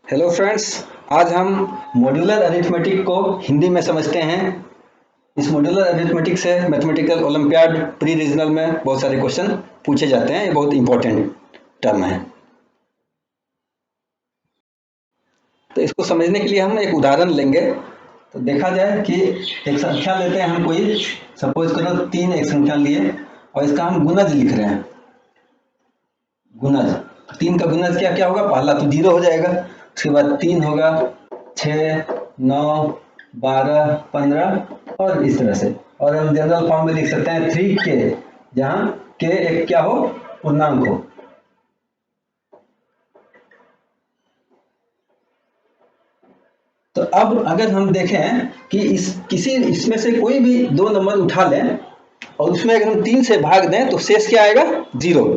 Hello friends, आज हम modular arithmetic को हिंदी में समझते हैं। इस मॉड्यूलर अरिथमेटिक से मैथमेटिकल ओलंपियाड प्री रीजनल में बहुत सारे क्वेश्चन पूछे जाते हैं। ये बहुत इंपॉर्टेंट टर्म है। तो इसको समझने के लिए हम एक उदाहरण लेंगे। तो देखा जाए कि एक संख्या लेते हैं हम, कोई सपोज करो 3 एक संख्या लिए और इसका हम गुणज लिख रहे हैं। गुणज 3 का गुणज क्या क्या होगा? पहला तो 0 हो जाएगा, उसके बाद 3 होगा, 6, 9, 12, 15 और इस तरह से। और हम जनरल फॉर्म में लिख सकते हैं 3k, जहां k एक क्या हो? पूर्णांक हो। तो अब अगर हम देखें कि इसमें से कोई भी दो नंबर उठा लें और उसमें अगर हम 3 से भाग दें तो शेष क्या आएगा? 0।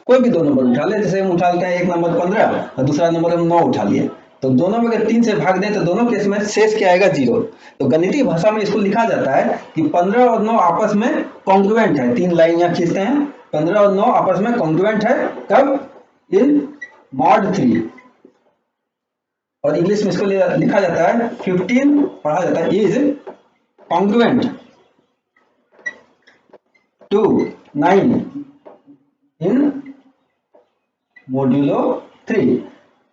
कोई भी दो नंबर उठा लें, जैसे हम उठाते हैं एक नंबर 15 और दूसरा नंबर हम 9 उठा लिए, तो दोनों में अगर 3 से भाग दें तो दोनों केस में शेष क्या आएगा? 0। तो गणितीय भाषा में इसको लिखा जाता है कि 15 और 9 आपस में कॉन्ग्रुएंट है। 3 लाइन यहाँ खींचते हैं, 15 और 9 आपस में कॉन्ग्रुएंट है। कब? इन मॉड 3। और इंग्लिश में इसको लिखा जाता है 15, पढ़ा जाता है is congruent to 9 in modulo 3।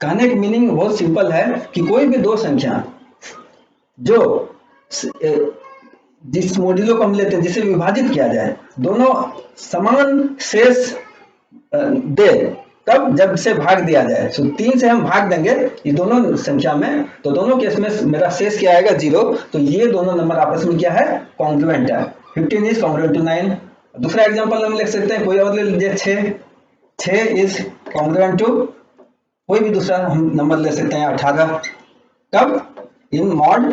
कहने की मीनिंग बहुत सिंपल है कि कोई भी दो संख्या जो जिस मोड्यूलो को हम लेते हैं, जिसे विभाजित किया जाए, दोनों समान शेष दे। तब जब से भाग दिया जाए, तो 3 से हम भाग देंगे ये दोनों संख्या में, तो दोनों केस में मेरा शेष क्या आएगा? 0। तो ये दोनों नंबर आपस में क्या है? कॉन्ग्रुएंट है। 15 इज कॉन्ग्रुएंट टू 9। दूसरा एग्जांपल हम लिख सकते हैं, कोई और ले लीजिए, 6 इज कॉन्ग्रुएंट टू कोई भी दूसरा हम नंबर ले सकते हैं, 18। कब? इन मॉड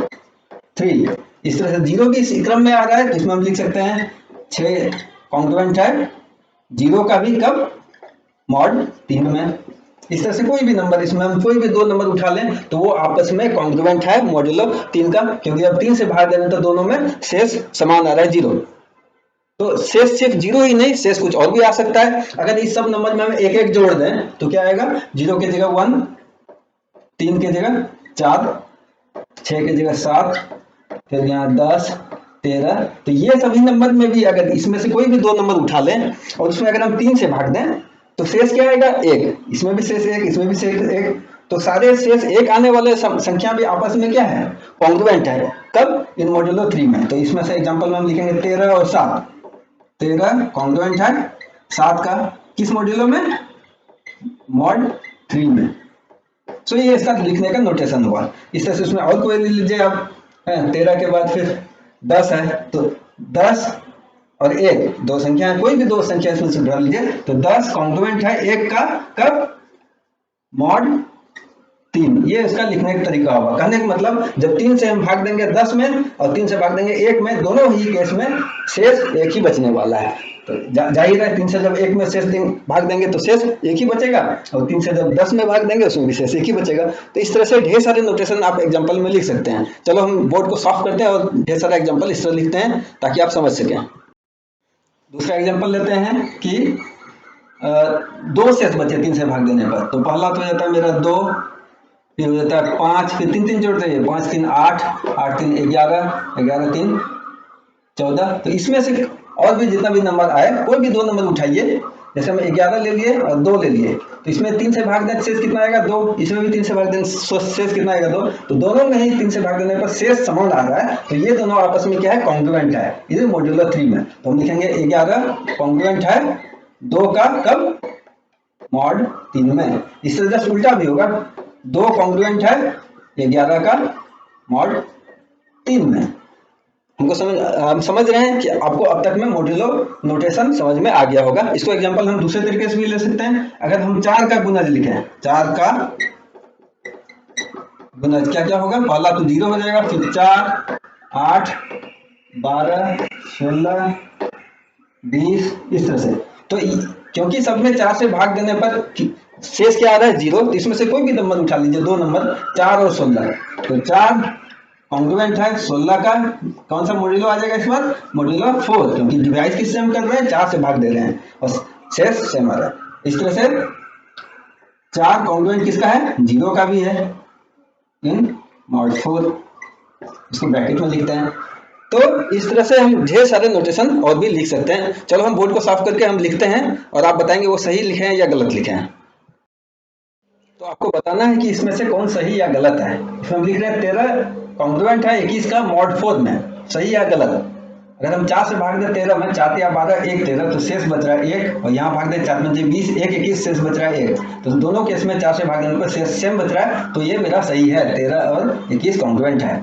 3। इस तरह से 0 भी इसी क्रम में आ रहा है, तो इसमें हम लिख सकते हैं 6 कॉन्ग्रुएंट है 0 का भी। कब? मॉड 3 में। इस तरह से कोई भी नंबर, इसमें हम कोई भी दो नंबर उठा लें तो वो आपस में कॉन्ग्रुएंट है मॉड्यूलो 3 का, क्योंकि अब 3 से भाग देने तो दोनों में शेष समान आ रहा है, 0। तो शेष सिर्फ 0 ही नहीं, शेष कुछ और भी आ सकता है। अगर इस सब नंबर में हम एक एक जोड़ दें तो क्या आएगा? 0 की जगह 1, 3 की जगह 4, 6 की जगह 7, फिर यहाँ 10, 13। तो ये सभी नंबर में भी अगर इसमें से कोई भी दो नंबर उठा लें और उसमें अगर हम 3 से भाग दें तो शेष क्या आएगा? 1। इसमें भी शेष 1, इसमें भी शेष 1। तो सारे शेष 1 आने वाले संख्या भी आपस में क्या है? कॉन्ग्रुएंट है। कब? इन मॉड्यूलो 3 में। तो इसमें से एग्जांपल में हम लिखेंगे 13 और 7। 13 कॉन्ग्रुएंट है 7 का, किस मॉड्यूलो में? मॉड 3 में। तो ये इसका लिखने का नोटेशन हुआ। इस तरह से उसमें और कोई ले लीजिए आप, 13 के बाद फिर 10 है, तो 10 और 1 दो संख्या है, कोई भी दो संख्या इसमें से उठा लीजिए, तो 10 कॉन्ग्रुएंट है 1 का। कब? मॉड 3। ये इसका लिखने का तरीका होगा। कहने का मतलब, जब 3 से हम भाग देंगे 10 में और 3 से भाग देंगे 1 में, दोनों ही केस में शेष 1 ही बचने वाला है। तो जाहिर है 3 से जब 1 में शेष 3 भाग देंगे तो शेष 1 ही बचेगा, और 3 से जब 10 में भाग देंगे उसमें भी शेष 1 ही बचेगा। तो इस तरह से ढेर सारे नोटेशन आप एग्जाम्पल में लिख सकते हैं। चलो हम बोर्ड को साफ करते हैं और ढेर सारा एग्जाम्पल इस तरह लिखते हैं ताकि आप समझ सकें। दूसरा एग्जाम्पल लेते हैं कि 2 शेष बचे 3 से भाग देने पर। तो पहला तो हो जाता है मेरा 2, फिर हो जाता है 5, फिर 3 3 जोड़ते हैं, 5 3 8, 8 3 11, 11 3 14। तो इसमें से और भी जितना भी नंबर आए, कोई भी दो नंबर उठाइए। जैसे हम 11 ले लिए और 2 ले लिए, तो इसमें 3 से भाग देने शेष कितना आएगा? 2। इसमें भी 3 से भाग देने शेष कितना आएगा? 2। तो दोनों में ही 3 से भाग देने पर शेष समान आ रहा है, तो ये दोनों आपस में क्या है? कॉन्ग्रुएंट है। इधर मॉड्यूलो 3 में तो हम लिखेंगे 11 कॉन्ग्रुएंट है 2 का। कब? मॉड 3 में। इस तरह जस्ट उल्टा भी होगा, 2 कॉन्ग्रुएंट है 11 का मॉड 3 में। हम समझ रहे हैं कि आपको अब तक में मॉड्यूलो नोटेशन समझ में आ गया होगा। इसको एग्जांपल हम दूसरे तरीके से भी ले सकते हैं। अगर हम 4 का गुणज लिखें, 4 का गुणज क्या क्या होगा? पहला तो 0 हो जाएगा, फिर 4, 8, 12, 16, 20, इस तरह से। तो क्योंकि सब में 4 से भाग देने पर शेष क्या आ रहा है? 0। तो इसमें से कोई भी नंबर उठा लीजिए, दो नंबर 4 और 16। तो 4 कॉन्ग्रुएंट है 16 का। कौन सा मॉड्यूलो आ जाएगा इस बार? मॉड्यूलो 4, क्योंकि डिवाइस किससे हम कर रहे हैं? 4 से भाग दे रहे हैं और शेष सेम आ रहा है। इस तरह से 4 कॉन्ग्रुएंट किसका है? 0 का भी है। इन मॉड 4, इसको ब्रैकेट में लिखते हैं। तो इस तरह से हम ढेर सारे नोटेशन और भी लिख सकते हैं। चलो हम बोर्ड को साफ करके हम लिखते हैं और आप बताएंगे वो सही लिखे हैं या गलत लिखे हैं। तो आपको बताना है कि इसमें से कौन सही या गलत है। इसमें हम लिख रहे हैं 13 कॉन्ग्रुएंट है 21 का मॉड 4 में, सही या गलत। अगर हम 4 से भाग दें 13 में, 4 या 12 1 13, तो शेष बच रहा है 1, और यहाँ भाग दें 4 में 20 1 21, शेष बच रहा है 1। तो दोनों केस में 4 से भाग देने पर शेष सेम बच रहा है, तो ये मेरा सही है, 13 और 21 कॉन्ग्रुएंट है।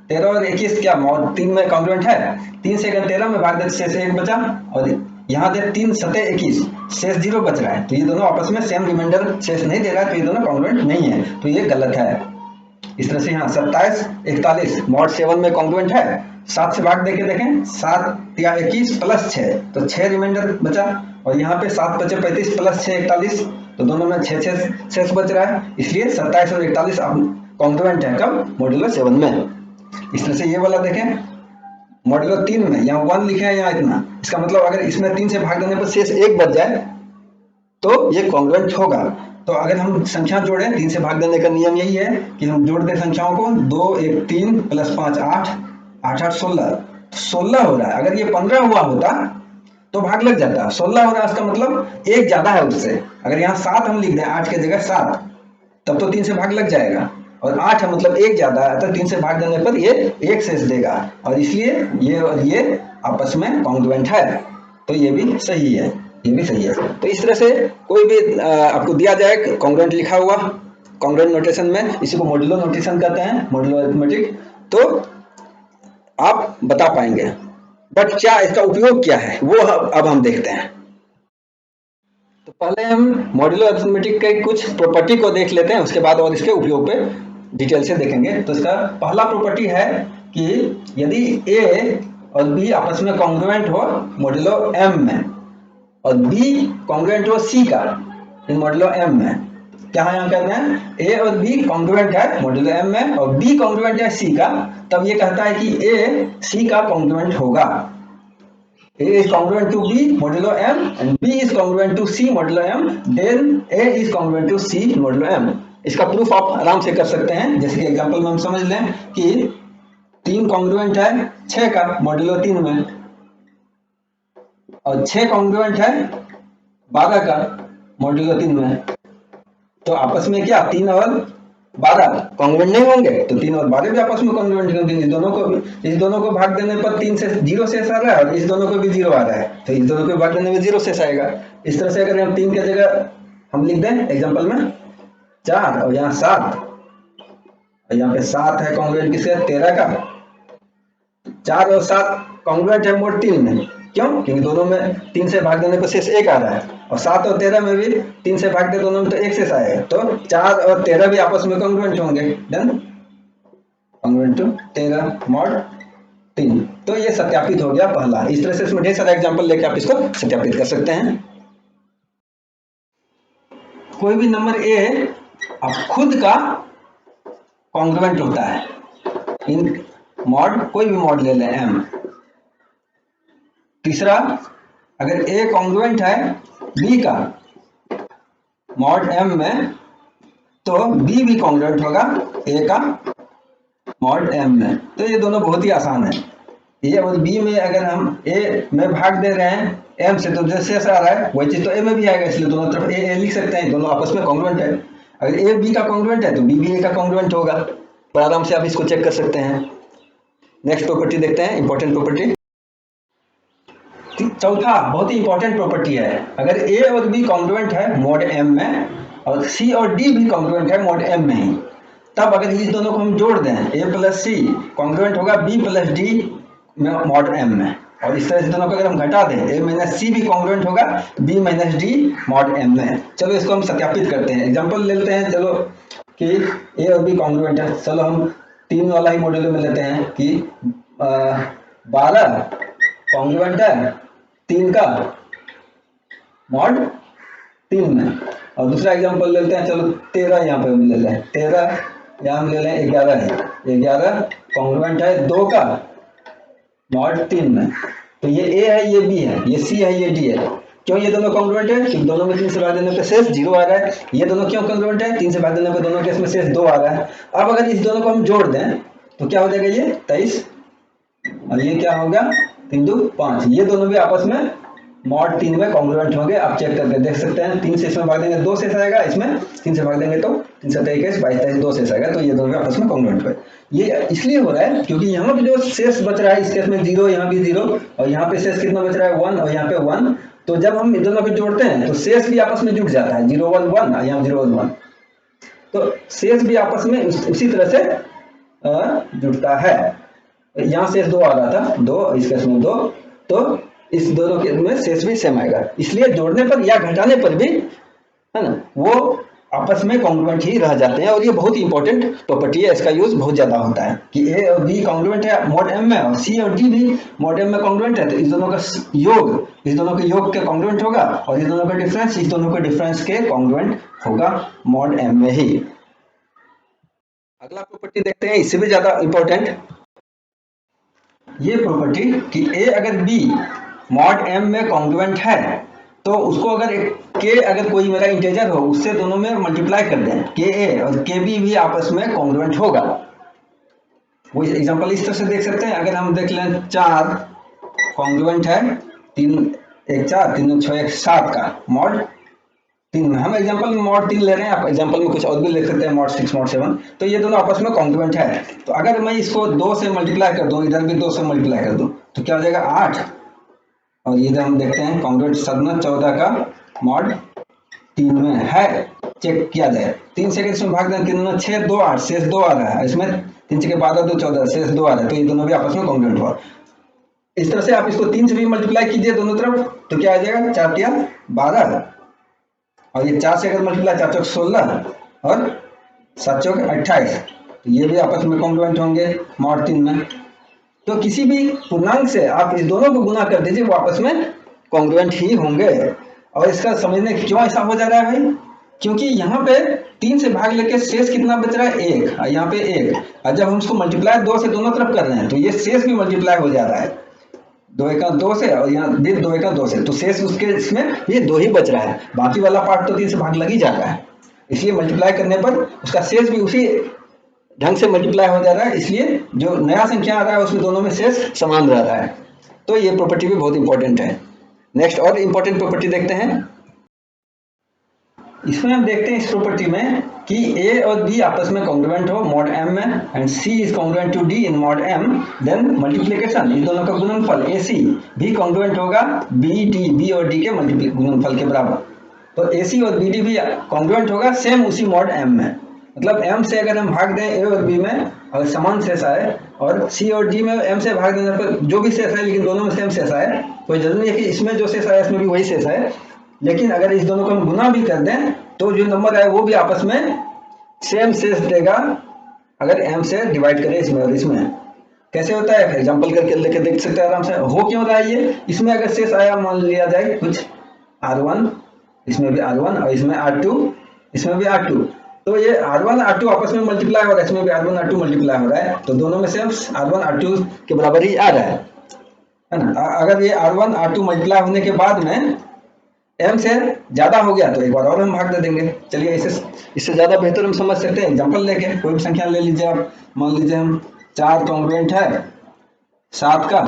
13 और 21 क्या मॉड 3 में कॉन्ग्रुएंट है। 3 से अगर 13 में भाग दें शेष 1 बचा, और यहाँ दे 3 सते 21, शेष 0 बच रहा है, तो ये दोनों आपस में सेम रिमाइंडर शेष नहीं दे रहा है, तो ये दोनों कॉन्ग्रुएंट नहीं है, तो ये गलत है। इस तरह से यहाँ 27 41 मॉड 7 में कॉन्ग्रुएंट है। 7 से भाग देके देखें, 7 या 21 प्लस 6, तो 6 रिमाइंडर बचा, और यहाँ पे 7 बचे 35 प्लस 6 41, तो दोनों में 6 शेष बच रहा है, इसलिए 27 और 41 कॉन्ग्रुएंट है कब, मॉड्यूलो 7 में। इस तरह से ये वाला देखें, मॉड्यूलो 3 में यहाँ 1 लिखे हैं, यहाँ इतना, इसका मतलब अगर इसमें 3 से भाग देने पर शेष 1 बच जाए तो ये कॉन्ग्रुएंट होगा। तो अगर हम संख्या जोड़ें, 3 से भाग देने का नियम यही है कि हम जोड़ दें संख्याओं को, 2 1 3 प्लस 5 8 8 8 16 हो रहा है। अगर ये 15 हुआ होता तो भाग लग जाता, 16 हो रहा है, इसका मतलब 1 ज्यादा है उससे। अगर यहाँ 7 हम लिख दें 8 के जगह 7, तब तो 3 से भाग लग जाएगा, और 8 है मतलब 1 ज्यादा है, तो 3 से भाग देने पर ये 1 शेष देगा, और इसलिए ये और ये आपस में कॉन्ग्रुएंट है, तो ये भी सही है, ये भी सही है। तो इस तरह से कोई भी आपको दिया जाए कॉन्ग्रुएंट लिखा हुआ कॉन्ग्रुएंट नोटेशन में, इसी को मॉड्यूलो नोटेशन कहते हैं, मॉड्यूलो अरिथमेटिक, तो आप बता पाएंगे। बट क्या इसका उपयोग क्या है वो अब हम देखते हैं। तो पहले हम मॉड्यूलो अरिथमेटिक के कुछ प्रॉपर्टी को देख लेते हैं, उसके बाद और इसके उपयोग पे डिटेल से देखेंगे। तो इसका पहला प्रॉपर्टी है कि यदि ए और बी आपस में कॉन्ग्रुएंट हो मॉड्यूलो m में, और बी कॉन्ग्रुएंट हो सी का इन मॉड्यूलो m में, क्या यहाँ कहते हैं ए और बी कॉन्ग्रुएंट है मॉड्यूलो m में, और बी कॉन्ग्रुएंट है सी का, तब ये कहता है कि ए सी का कॉन्ग्रुएंट होगा। A is congruent to B modulo M and B is congruent to C modulo M, then A is congruent to C modulo M। इसका प्रूफ आप आराम से कर सकते हैं, जैसे कि एग्जांपल में हम समझ लें कि 3 कॉन्ग्रुएंट है 6 का मॉड्यूलो 3 में, और 6 कॉन्ग्रुएंट है 12 का मॉड्यूलो 3 में, तो आपस में क्या 3 और 12 कॉन्ग्रुएंट नहीं होंगे, तो 3 और 12 भी आपस में कॉन्ग्रुएंट होंगे। इस दोनों को भाग देने पर 3 से 0 शेष आ रहा है, और इस दोनों को भी 0 आ रहा है, तो इस दोनों को भाग देने में 0 शेष आएगा। इस तरह से अगर हम 3 के जगह हम लिख दें एग्जांपल में 4, और यहाँ 7, और यहाँ पे 7 है कॉन्ग्रुएंट किसका 13 का, 4 और 7 कॉन्ग्रुएंट है मोड 3 में, क्यों, क्योंकि दोनों में 3 से भाग देने पर शेष 1 आ रहा है, और 7 और 13 में भी 3 से भाग दे दोनों में तो 1 शेष आएगा, तो 4 और 13 भी आपस में कॉन्ग्रुएंट होंगे, डन, कॉन्ग्रुएंट टू 13 मॉड 3। तो ये सत्यापित हो गया पहला। इस तरह से इसमें ढेर सारा एग्जांपल लेके आप इसको सत्यापित कर सकते हैं। कोई भी नंबर ए आप खुद का कॉन्ग्रुएंट होता है इन मॉड, कोई भी मॉड ले लें m। तीसरा, अगर a कॉन्ग्रुएंट है b का मॉड m में, तो b भी कॉन्ग्रुएंट होगा a का मॉड m में। तो ये दोनों बहुत ही आसान है। a और b में अगर हम a में भाग दे रहे हैं m से, तो जो शेष आ रहा है वही चीज तो a में भी आएगा, इसलिए दोनों तरफ a लिख सकते हैं, दोनों आपस में कॉन्ग्रुएंट है। अगर a b का कॉन्ग्रुएंट है तो b भी a का कॉन्ग्रुएंट होगा, पर आराम से आप इसको चेक कर सकते हैं। नेक्स्ट प्रॉपर्टी देखते हैं, इंपॉर्टेंट प्रॉपर्टी। चौथा बहुत ही इंपॉर्टेंट प्रॉपर्टी है, अगर a और b कॉन्ग्रुएंट है मॉड m में, और c और d भी कॉन्ग्रुएंट है मॉड m में ही, तब अगर इस दोनों को हम जोड़ दें a प्लस c कॉन्ग्रुएंट होगा b plus d mod m में, और इस तरह से दोनों को अगर हम घटा दें a माइनस c भी कॉन्ग्रुएंट होगा b minus d mod m में। चलो इसको हम सत्यापित करते हैं, एग्जांपल ले लेते हैं, चलो कि a और b कॉन्ग्रुएंट है। चलो हम 3 वाला ही मॉड्यूल में लेते हैं कि 12 कॉन्ग्रुएंट है 3 का मॉड 3 में, और दूसरा एग्जांपल लेते हैं, चलो 13 यहाँ पे हम ले लें, 13 यहाँ हम ले लें 11 है, 11 कॉन्ग्रुएंट है 2 का मॉड 3 में। तो ये a है, ये b है, ये c है, ये d है, क्यों ये दोनों कॉन्ग्रुएंट है? क्योंकि दोनों में 3 से भाग देने पे शेष 0 आ रहा है। ये दोनों क्यों कॉन्ग्रुएंट है? 3 से भाग देने पे दोनों केस में शेष 2 आ रहा है। अब अगर इस दोनों को हम जोड़ दें तो क्या हो जाएगा? ये 23 और ये क्या होगा? 3 2 5। ये दोनों भी आपस में मॉड 3 में कॉन्ग्रुएंट होंगे। आप चेक करके देख सकते हैं। 3 से इसमें भाग देंगे 2 शेष आएगा, इसमें 3 से भाग देंगे तो 3 7 21 22 23 2 शेष आएगा। तो ये दोनों आपस में कॉन्ग्रुएंट हुए। ये इसलिए हो रहा है क्योंकि यहाँ पे जो शेष बच रहा है इस केस में 0, यहाँ भी 0 और यहाँ पे शेष कितना बच रहा है? 1 और यहाँ पे 1। तो जब हम इन दोनों को जोड़ते हैं तो शेष भी आपस में जुड़ जाता है। 0 1 1 और यहाँ 0 1 1। तो शेष भी आपस में उसी तरह से जुड़ता है। यहाँ शेष 2 आ रहा था, 2, इस केस में 2, तो इस दोनों के में शेष भी सेम आएगा। इसलिए जोड़ने पर या घटाने पर भी, है ना, वो आपस में कॉन्ग्रुएंट ही रह जाते हैं। और ये बहुत ही इंपॉर्टेंट प्रॉपर्टी है, इसका यूज बहुत ज्यादा होता है कि ए और बी कॉन्ग्रुएंट है मॉड एम में और सी और डी भी मॉड एम में कॉन्ग्रुएंट है। तो इस दोनों का योग इस दोनों के योग के कॉन्ग्रुएंट होगा और इस दोनों का डिफरेंस इस दोनों के डिफरेंस के कॉन्ग्रुएंट होगा मॉड एम में ही। अगला प्रॉपर्टी देखते हैं, इससे भी ज्यादा इंपॉर्टेंट ये प्रॉपर्टी कि ए अगर बी मॉड एम में कॉन्ग्रुएंट है तो उसको अगर के अगर कोई मेरा इंटीजर हो उससे दोनों में मल्टीप्लाई कर दें, के ए और के बी भी आपस में कॉन्ग्रुएंट होगा। वो एग्जांपल इस तरह से देख सकते हैं। अगर हम देख लें 4 कॉन्ग्रुएंट है 3 1 4 3 6 1 7 का मॉड 3 में, हम एग्जांपल में मॉड 3 ले रहे हैं, आप एग्जांपल में कुछ और भी लिख सकते हैं मॉड 6 मॉड 7। तो ये दोनों आपस में कॉन्ग्रुएंट है। तो अगर मैं इसको 2 से मल्टीप्लाई कर दूं, इधर भी 2 से मल्टीप्लाई कर दूं तो क्या हो जाएगा? 8 और ये हम देखते हैं कॉन्ग्रुएंट 7 14 का मॉड 3 में है। चेक किया जाए 3 से इसमें भाग दें 3 6 2 8 शेष 2 आ रहा है, इसमें 3 6 12 2 14 शेष 2 आ रहा है। तो ये दोनों भी आपस में कॉन्ग्रुएंट हुआ। इस तरह से आप इसको 3 से भी मल्टीप्लाई कीजिए दोनों तरफ तो क्या आ जाएगा? 4 3 12 और ये 4 से अगर मल्टीप्लाई 4 चौक 16 और 7 चौक 28। तो ये भी आपस में कॉन्ग्रुएंट होंगे मॉड 3 में। तो किसी भी पूर्णांक से आप इस दोनों को गुना कर दीजिए, वो आपस में कॉन्ग्रुएंट ही होंगे। और इसका समझने क्यों ऐसा हो जा रहा है भाई? क्योंकि यहाँ पे 3 से भाग लेके शेष कितना बच रहा है? 1 और यहाँ पे 1। और जब हम इसको मल्टीप्लाई 2 से दोनों तरफ कर रहे हैं तो ये शेष भी मल्टीप्लाई हो जा रहा है 2 1 2 से और यहाँ भी 2 1 2 से। तो शेष उसके इसमें ये 2 ही बच रहा है, बाकी वाला पार्ट तो 3 से भाग लग ही जाता है। इसलिए मल्टीप्लाई करने पर उसका शेष भी उसी ढंग से मल्टीप्लाई हो जा रहा है। इसलिए जो नया संख्या आ रहा है उसमें दोनों में शेष समान रह रहा है। तो ये प्रॉपर्टी भी बहुत इंपॉर्टेंट है। नेक्स्ट और इंपॉर्टेंट प्रॉपर्टी देखते हैं। इसमें हम देखते हैं इस प्रॉपर्टी में कि ए और बी आपस में कॉन्ग्रुएंट हो मॉड एम में and C is congruent to D in mod M, then multiplication इस दोनों का गुणनफल ए सी भी कॉन्ग्रुएंट होगा बी और डी के गुणनफल के बराबर। तो ए सी और बी डी भी कॉन्ग्रुएंट होगा सेम उसी मॉड एम में। मतलब m से अगर हम भाग दें a और b में और समान शेष आए और c और d में m से भाग देने पर जो भी शेष आए लेकिन दोनों में सेम शेष आए, कोई जरूरी है कि इसमें जो शेष आया इसमें भी वही शेष आए। लेकिन अगर इस दोनों को हम गुना भी कर दें तो जो नंबर आए वो भी आपस में सेम शेष देगा अगर m से डिवाइड करें इसमें और इसमें। कैसे होता है? एग्जाम्पल करके लेके देख सकते हैं आराम से। हो क्यों रहा है ये? इसमें अगर शेष आया मान लिया जाए कुछ r1, इसमें भी r1 और इसमें r2, इसमें भी r2, तो ये R1 R2 आपस में मल्टीप्लाई हो रहा है, इसमें भी R1 R2 मल्टीप्लाई हो रहा है। तो दोनों में सेम R1 R2 के बराबर ही आ रहा है ना। अगर ये R1 R2 मल्टीप्लाई होने के बाद में m से ज्यादा हो गया तो एक बार और हम भाग दे देंगे। चलिए इससे ज्यादा बेहतर हम समझ सकते हैं एग्जांपल लेके। कोई भी संख्या ले लीजिए आप, मान लीजिए हम 4 कॉन्ग्रुएंट है 7 का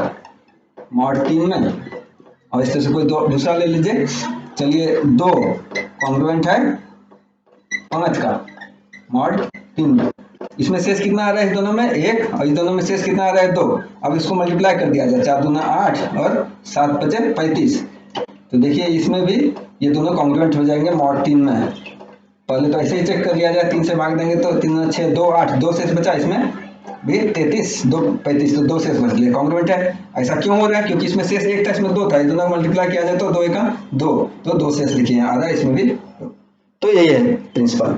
मॉड 3 में और इस तरह से कोई दूसरा ले लीजिए। चलिए 2 कॉन्ग्रुएंट है 5 का मॉड 3 में। इसमें शेष कितना आ रहा है? इस दोनों में 1 और इस दोनों में शेष कितना आ रहा है? 2। अब इसको मल्टीप्लाई कर दिया जाए 4 दूना 8 और 7 5 35। तो देखिए इसमें भी ये दोनों कॉन्ग्रुएंट हो जाएंगे मॉड 3 में। पहले तो ऐसे ही चेक कर लिया जाए, 3 से भाग देंगे तो 3 6 2 8 2 शेष बचा, इसमें भी 33 2 35 तो 2 शेष बच गए, कॉन्ग्रुएंट है। ऐसा क्यों हो रहा है? क्योंकि इसमें शेष 1 था इसमें 2 था, दोनों मल्टीप्लाई किया जाए तो 2 1 2 तो 2 शेष लिखिए आ रहा है इसमें भी। तो यही है प्रिंसिपल।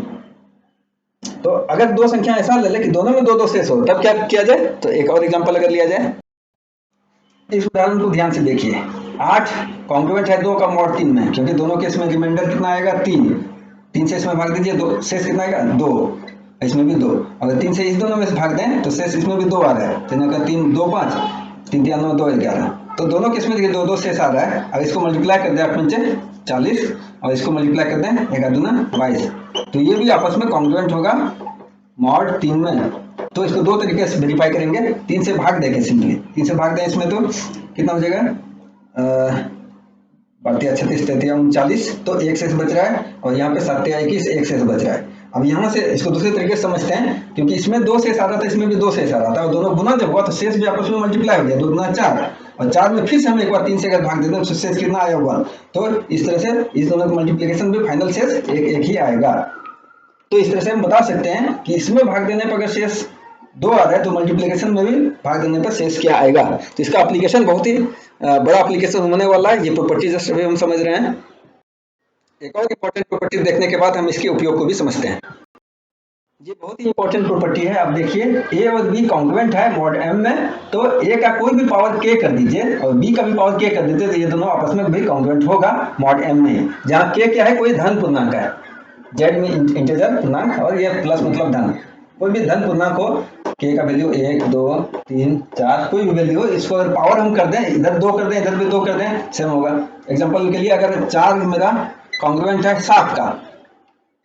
तो अगर दो संख्या ऐसा ले ले कि दोनों में 2 2 शेष हो तब क्या किया जाए? तो एक और एग्जांपल अगर लिया जाए, इस उदाहरण को ध्यान से देखिए। 8 कॉन्ग्रुएंट है 2 का मॉड 3 में, क्योंकि दोनों केस में रिमाइंडर कितना आएगा? 3 से इसमें भाग दीजिए, 2 शेष कितना आएगा? 2, इसमें भी 2। अगर 3 से इस दोनों में से भाग दें तो शेष इसमें भी 2 आ रहा है। 3 का 3 2 5 3 3 9 2 11। तो दोनों केस में देखिए दो दो शेष आ रहा है। अब इसको मल्टीप्लाई कर दें 8 पंचे 40 और इसको मल्टीप्लाई कर दें 1 दूना 22, तो ये भी आपस में कॉन्ग्रुएंट होगा मॉड 3 में। तो इसको दो तरीके से वेरीफाई करेंगे, 3 से भाग देंगे, सिंपली 3 से भाग दें इसमें तो कितना हो जाएगा 36 39, तो 1 शेष बच रहा है और यहाँ पे 7 21 1 शेष बच रहा है। अब यहाँ से इसको दूसरे तरीके से समझते हैं, क्योंकि इसमें 2 शेष आ रहा था, इसमें भी 2 शेष आ रहा था और दोनों गुना जब हुआ तो शेष भी आपस में मल्टीप्लाई हो गया, 2 गुना 4 और 4 में फिर से हम एक बार 3 से अगर भाग देते हैं तो शेष कितना आया हुआ। तो इस तरह से इस दोनों का मल्टीप्लीकेशन में फाइनल शेष एक ही आएगा। तो इस तरह से हम बता सकते हैं कि इसमें भाग देने पर अगर शेष 2 आ रहा है तो मल्टीप्लिकेशन में भी भाग देने पर शेष क्या आएगा। तो इसका एप्लीकेशन बहुत ही बड़ा एप्लीकेशन होने वाला है। ये प्रॉपर्टी जस्ट अभी हम समझ रहे हैं। एक और इंपॉर्टेंट प्रॉपर्टी देखने के बाद हम इसके उपयोग को भी समझते हैं। ये बहुत ही इंपॉर्टेंट प्रॉपर्टी है। आप देखिए ए और बी कॉन्ग्रुएंट है मॉड m में, तो ए का कोई भी पावर k कर दीजिए और b का भी पावर k कर दीजिए, तो ये दोनों आपस में भी कॉन्ग्रुएंट होगा मॉड m में, जहाँ k क्या है, कोई धन पूर्णांक है, z में इंटीजर पूर्णांक और ये प्लस मतलब धन, कोई भी धन पूर्णांक हो, k का वैल्यू 1 2 3 4 कोई भी वैल्यू हो, इसको अगर पावर हम कर दें, इधर 2 कर दें इधर भी 2 कर दें, सेम होगा। एग्जांपल के लिए अगर 4 मेरा कॉन्ग्रुएंट है 7 का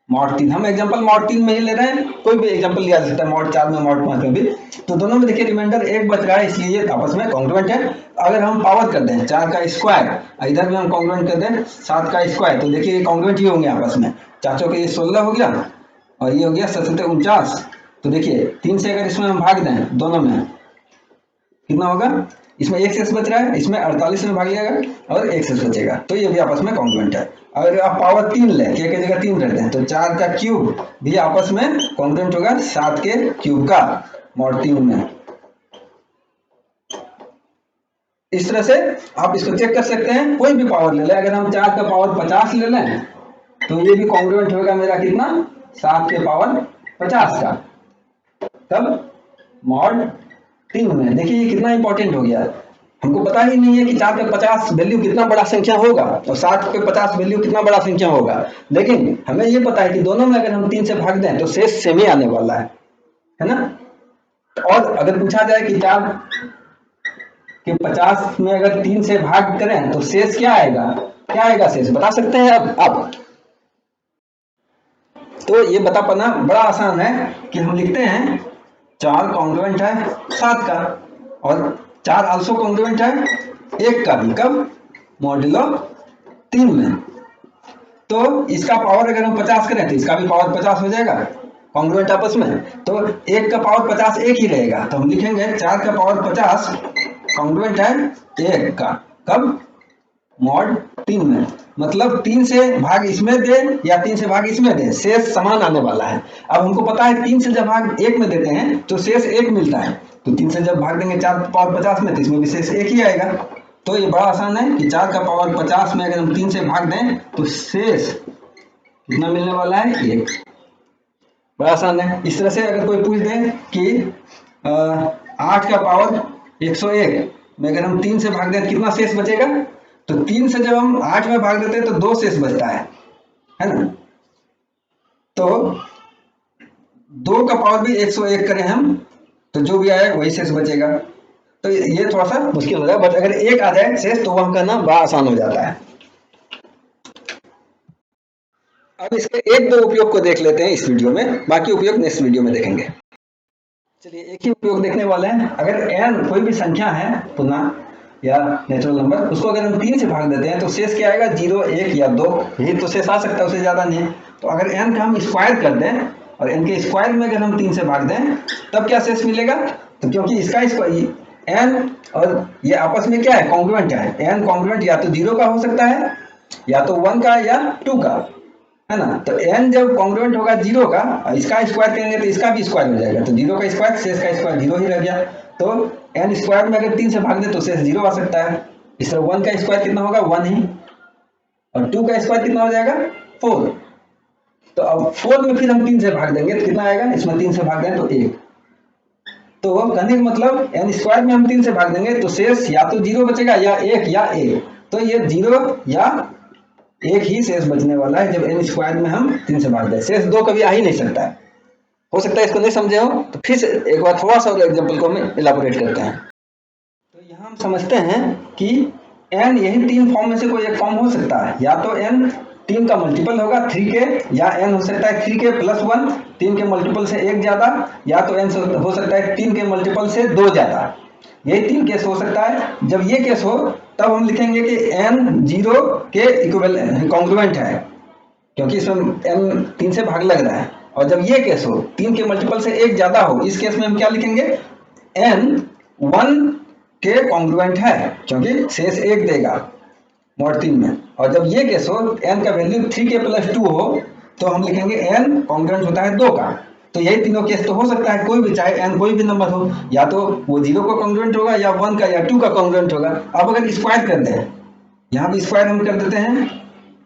मॉड 3, हम एग्जांपल मॉड 3 में ही ले रहे हैं, कोई भी एग्जांपल लिया जा सकता है मॉड 4 में मॉड 5 में भी, तो दोनों में देखिए रिमाइंडर 1 बच रहा है, इसलिए ये आपस में कॉन्ग्रुएंट है। अगर हम पावर कर दें 4 का स्क्वायर, इधर में हम कॉन्ग्रुएंट कर दें 7 का स्क्वायर, तो देखिए ये कॉन्ग्रुएंट ही होंगे आपस में। चाचों के ये 16 हो गया और ये हो गया 49, तो देखिए 3 से अगर इसमें हम भाग दें दोनों में कितना होगा, इसमें 1 शेष बच रहा है, इसमें 48 में भाग जाएगा और 1 शेष बचेगा, तो ये भी आपस में कॉन्ग्रुएंट है। अगर आप पावर 3 लें, k की जगह 3 रखते हैं, तो 4 का क्यूब भी आपस में कॉन्ग्रुएंट होगा 7 के क्यूब का मॉड 3 में। इस तरह से आप इसको चेक कर सकते हैं, कोई भी पावर ले लें, अगर हम 4 का पावर 50 ले लें तो ये भी कॉन्ग्रुएंट होगा मेरा कितना 7 के पावर 50 का, तब मॉड 3 में। देखिए ये कितना इंपॉर्टेंट हो गया, हमको पता ही नहीं है कि 4 पे 50 वैल्यू कितना बड़ा संख्या होगा और 7 पे 50 वैल्यू कितना बड़ा संख्या होगा, लेकिन हमें ये पता है कि दोनों में अगर हम 3 से भाग दें तो शेष सेम ही आने वाला है ना। और अगर पूछा जाए कि 4 के 50 में अगर 3 से भाग करें तो शेष क्या आएगा शेष बता सकते हैं अब तो ये बता पाना बड़ा आसान है कि हम लिखते हैं 4 कॉन्ग्रुएंट है 7 का और 4 आल्सो कॉन्ग्रुएंट है 1 का भी, कब मॉड्यूलो 3 में। तो इसका पावर अगर हम 50 करें तो इसका भी पावर 50 हो जाएगा कॉन्ग्रुएंट आपस में, तो 1 का पावर 50 1 ही रहेगा, तो हम लिखेंगे 4 का पावर 50 कॉन्ग्रुएंट है 1 का, कब मॉड 3 में। मतलब 3 से भाग इसमें दे या 3 से भाग इसमें दे, शेष समान आने वाला है। अब हमको पता है 3 से जब भाग 1 में देते हैं तो शेष 1 मिलता है, तो 3 से जब भाग देंगे 4 पावर 50 में तो इसमें भी शेष 1 ही आएगा। तो ये बड़ा आसान है कि 4 का पावर 50 में अगर हम 3 से भाग दें तो शेष कितना मिलने वाला है 1, बड़ा आसान है। इस तरह से अगर कोई पूछ दे कि 8 का पावर 101 में अगर हम 3 से भाग दें कितना शेष बचेगा, तो 3 से जब हम 8 में भाग देते हैं तो 2 शेष बचता है ना। तो 2 का पावर भी 101 करें हम तो जो भी आए वही शेष बचेगा, तो ये थोड़ा सा मुश्किल हो जाएगा, बट अगर 1 आ जाए शेष तो वह करना बड़ा आसान हो जाता है। अब इसके 1-2 उपयोग को देख लेते हैं इस वीडियो में, बाकी उपयोग नेक्स्ट वीडियो में देखेंगे। चलिए एक ही उपयोग देखने वाले हैं। अगर n कोई भी संख्या है पुनः या नेचुरल नंबर, उसको अगर हम 3 से भाग देते हैं तो शेष क्या आएगा 0 1 या 2, यही तो शेष आ सकता है, उससे ज्यादा नहीं है। तो अगर n का हम स्क्वायर कर दें और n के स्क्वायर में अगर हम 3 से भाग दें तब क्या शेष मिलेगा, तो क्योंकि इसका स्क्वायर n और ये आपस में क्या है कॉन्ग्रुएंट है, n कॉन्ग्रुएंट या तो 0 का हो सकता है या तो 1 का या 2 का, है ना। तो n जब कॉन्ग्रुएंट होगा 0 का, इसका स्क्वायर करेंगे तो इसका भी स्क्वायर हो जाएगा, तो 0 का स्क्वायर शेष का स्क्वायर 0 ही रह गया। तो n स्क्वायर में अगर 3 से भाग दे तो शेष 0 आ सकता है। इस तरह 1 का स्क्वायर कितना होगा 1 ही, और 2 का स्क्वायर कितना हो जाएगा 4। तो अब 4 में फिर हम 3 से भाग देंगे तो कितना आएगा, इसमें 3 से भाग दें तो 1। तो कहने का मतलब n स्क्वायर में हम 3 से भाग देंगे तो शेष या तो 0 बचेगा या 1 या 1, तो ये 0 या 1 ही शेष बचने वाला है जब n स्क्वायर में हम 3 से भाग दें। शेष 2 कभी आ ही नहीं सकता है। हो सकता है इसको नहीं समझे हो, तो फिर से एक बार थोड़ा सा एग्जांपल को हम इलाबोरेट करते हैं। तो यहाँ हम समझते हैं कि n यही तीन फॉर्म में से कोई एक फॉर्म हो सकता है, या तो n 3 का मल्टीपल होगा 3k, या n हो सकता है 3k प्लस 1, 3 के मल्टीपल से 1 ज्यादा, या तो n हो सकता है 3 के मल्टीपल से 2 ज्यादा। यही तीन केस हो सकता है। जब ये केस हो तब हम लिखेंगे कि n 0 के इक्विवेलेंट कॉन्ग्रुएंट है, क्योंकि इसमें n 3 से भाग लग रहा है। और जब ये केस हो 3 के मल्टीपल से 1 ज्यादा हो, इस केस में हम क्या लिखेंगे, n 1 के कॉन्ग्रुएंट है, क्योंकि शेष 1 देगा मॉड 3 में। और जब ये केस हो n का वैल्यू 3k प्लस 2 हो, तो हम लिखेंगे n कॉन्ग्रुएंट होता है 2 का। तो यही तीनों केस तो हो सकता है, कोई भी, चाहे n कोई भी नंबर हो, या तो वो 0 का कॉन्ग्रुएंट होगा, या 1 का, या 2 का कॉन्ग्रुएंट होगा। अब अगर स्क्वायर कर दें, यहाँ भी स्क्वायर हम कर देते हैं,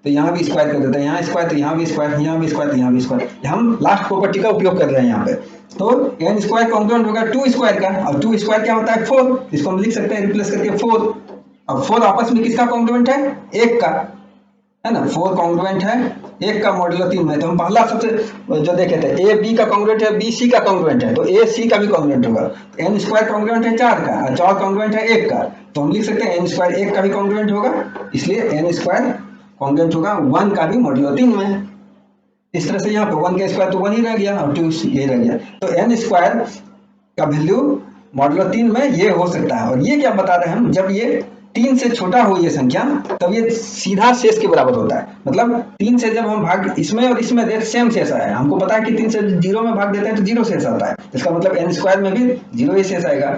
तो यहाँ भी स्क्वायर कर देते हैं, यहाँ स्क्वायर तो यहाँ भी स्क्वायर, यहाँ भी स्क्वायर तो यहाँ भी स्क्वायर। हम लास्ट प्रॉपर्टी का उपयोग कर रहे हैं यहाँ पे। तो n स्क्वायर कॉन्ग्रुएंट होगा 2 स्क्वायर का, और 2 स्क्वायर क्या होता है 4, इसको हम लिख सकते हैं रिप्लेस करके 4। अब 4 आपस में किसका कॉन्ग्रुएंट है, 1 का, है ना। 4 कॉन्ग्रुएंट है 1 का मॉडुलो 3 में। तो हम पहला सबसे जो देखे थे a b का कॉन्ग्रुएंट है, b c का कॉन्ग्रुएंट है, तो a c का भी कॉन्ग्रुएंट होगा। n स्क्वायर कॉन्ग्रुएंट है 4 का, और 4 कॉन्ग्रुएंट है 1 का, तो हम लिख सकते हैं n स्क्वायर 1 का भी कॉन्ग्रुएंट होगा, इसलिए n स्क्वायर कॉन्ग्रुएंट होगा 1 का भी मॉडुलो 3 में। इस तरह से यहाँ पे 1 का स्क्वायर तो 1 ही रह गया, और 2 ये रह गया। तो n स्क्वायर का वैल्यू मॉडुलो 3 में ये हो सकता है। और ये क्या बता रहे हैं हम, जब ये 3 से छोटा हो ये संख्या, तब ये सीधा शेष के बराबर होता है। मतलब 3 से जब हम भाग इसमें और इसमें देते सेम शेष आया है, हमको पता है कि 3 से 0 में भाग देते हैं तो 0 शेष आता है, इसका मतलब n स्क्वायर में भी 0 ही शेष आएगा।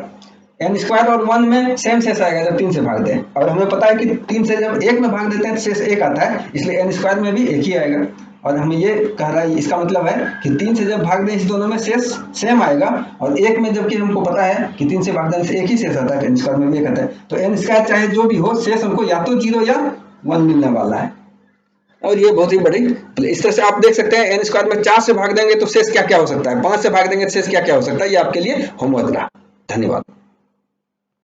n स्क्वायर और 1 में सेम शेष आएगा जब 3 से भाग दें, और हमें पता है कि 3 से जब 1 में भाग देते हैं तो शेष 1 आता है, इसलिए n स्क्वायर में भी 1 ही आएगा। और हमें ये कह रहा है, इसका मतलब है कि 3 से जब भाग दें इस दोनों में शेष सेम आएगा, और 1 में जबकि हमको पता है कि 3 से भाग देने से 1 ही शेष आता है, n स्क्वायर में भी 1 आता है। तो n स्क्वायर चाहे जो भी हो, शेष हमको या तो 0 या 1 मिलने वाला है। और ये बहुत ही बड़ी, इस तरह से आप देख सकते हैं n स्क्वायर में 4 से भाग देंगे तो शेष क्या क्या हो सकता है, 5 से भाग देंगे तो शेष क्या क्या हो सकता है। ये आपके लिए होमवर्क रहा। धन्यवाद।